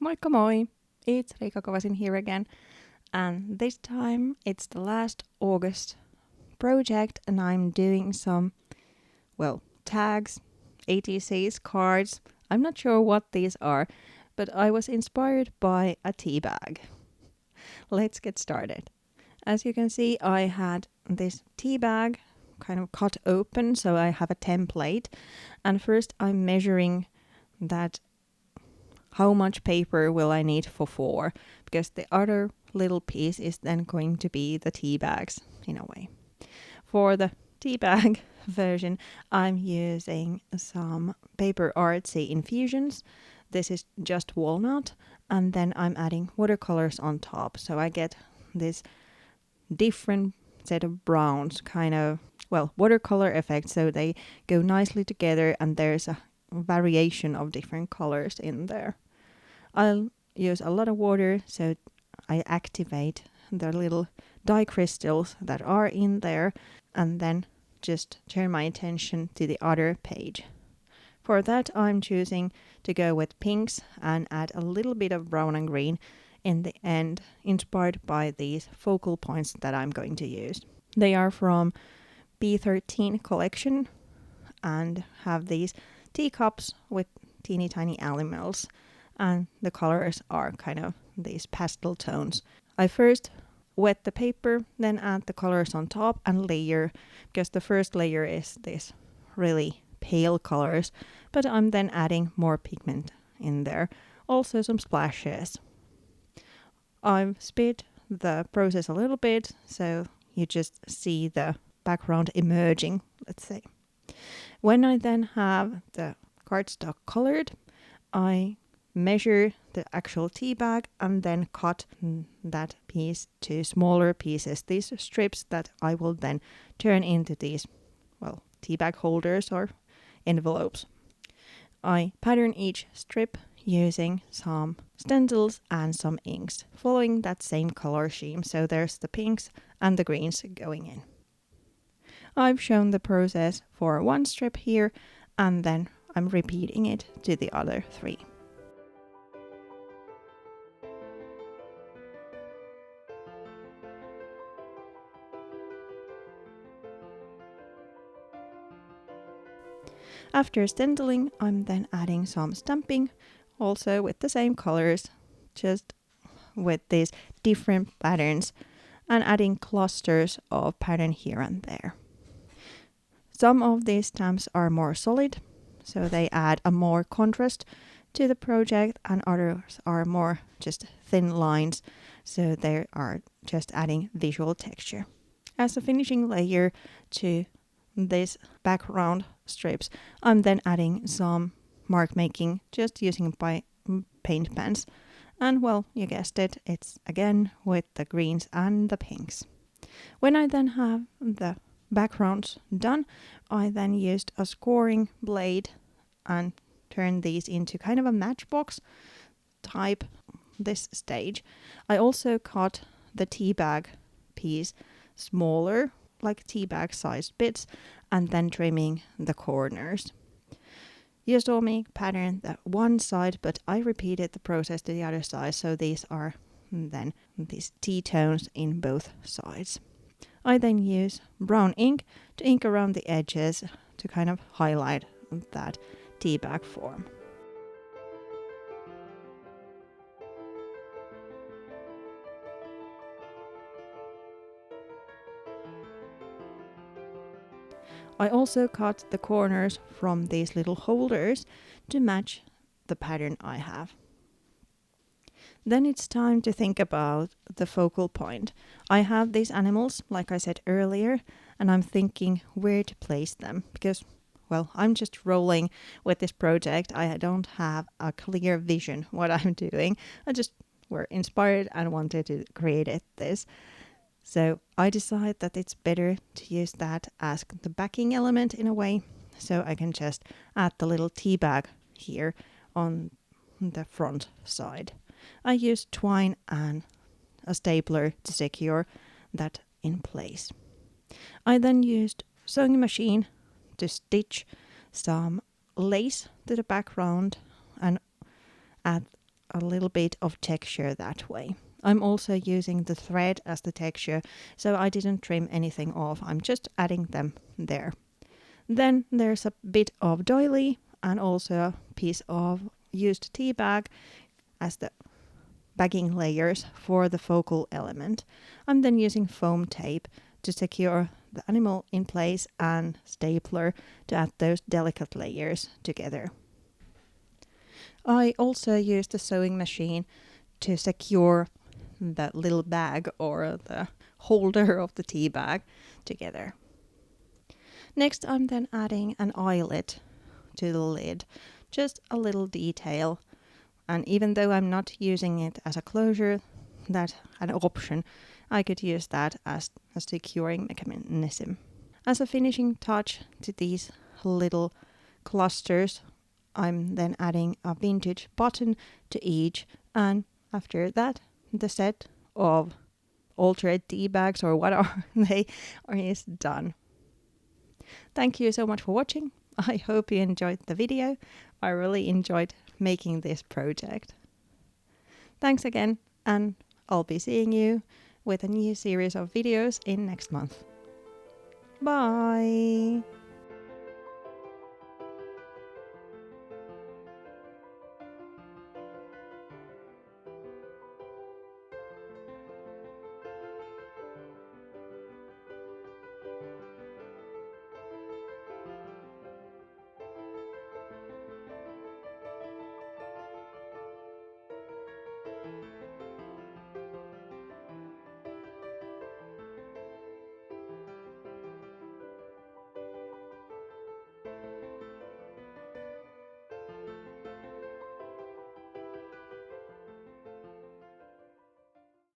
Moikka moi! It's Riikka Kovasin here again, and this time it's the last August project and I'm doing some, tags, ATCs, cards. I'm not sure what these are, but I was inspired by a tea bag. Let's get started. As you can see, I had this tea bag kind of cut open, so I have a template, and first I'm measuring that how much paper will I need for 4, because the other little piece is then going to be the tea bags in a way. For the tea bag version, I'm using some paper artsy infusions. This is just walnut, and then I'm adding watercolors on top, so I get this different set of browns, kind of, watercolor effect, so they go nicely together and there's a variation of different colors in there. I'll use a lot of water, so I activate the little dye crystals that are in there and then just turn my attention to the other page. For that, I'm choosing to go with pinks and add a little bit of brown and green in the end, inspired by these focal points that I'm going to use. They are from B13 collection and have these teacups with teeny tiny animals, and the colors are kind of these pastel tones. I first wet the paper, then add the colors on top and layer, because the first layer is this really pale colors, but I'm then adding more pigment in there, also some splashes. I've sped the process a little bit, so you just see the background emerging, let's say. When I then have the cardstock colored, I measure the actual tea bag and then cut that piece to smaller pieces, these strips that I will then turn into these, tea bag holders or envelopes. I pattern each strip using some stencils and some inks, following that same color scheme, so there's the pinks and the greens going in. I've shown the process for one strip here, and then I'm repeating it to the other 3. After stenciling, I'm then adding some stamping, also with the same colors, just with these different patterns, and adding clusters of pattern here and there. Some of these stamps are more solid, so they add a more contrast to the project, and others are more just thin lines, so they are just adding visual texture. As a finishing layer to this background strips, I'm then adding some mark making, just using by paint pens. And you guessed it, it's again with the greens and the pinks. When I then have the backgrounds done, I then used a scoring blade and turned these into kind of a matchbox type this stage. I also cut the tea bag piece smaller, like tea bag sized bits, and then trimming the corners. You saw me pattern the one side, but I repeated the process to the other side, so these are then these tea tones in both sides. I then use brown ink to ink around the edges to kind of highlight that tea bag form. I also cut the corners from these little holders to match the pattern I have. Then it's time to think about the focal point. I have these animals, like I said earlier, and I'm thinking where to place them, because, I'm just rolling with this project. I don't have a clear vision what I'm doing. I just were inspired and wanted to create this. So I decide that it's better to use that as the backing element in a way, so I can just add the little tea bag here on the front side. I use twine and a stapler to secure that in place. I then used sewing machine to stitch some lace to the background and add a little bit of texture that way. I'm also using the thread as the texture, so I didn't trim anything off. I'm just adding them there. Then there's a bit of doily and also a piece of used tea bag as the bagging layers for the focal element. I'm then using foam tape to secure the animal in place and stapler to add those delicate layers together. I also used the sewing machine to secure the little bag or the holder of the tea bag together. Next, I'm then adding an eyelet to the lid, just a little detail. And even though I'm not using it as a closure, that's an option. I could use that as a securing mechanism. As a finishing touch to these little clusters, I'm then adding a vintage button to each, and after that, the set of altered tea bags or what are they is done. Thank you so much for watching. I hope you enjoyed the video. I really enjoyed making this project. Thanks again, and I'll be seeing you with a new series of videos in next month. Bye!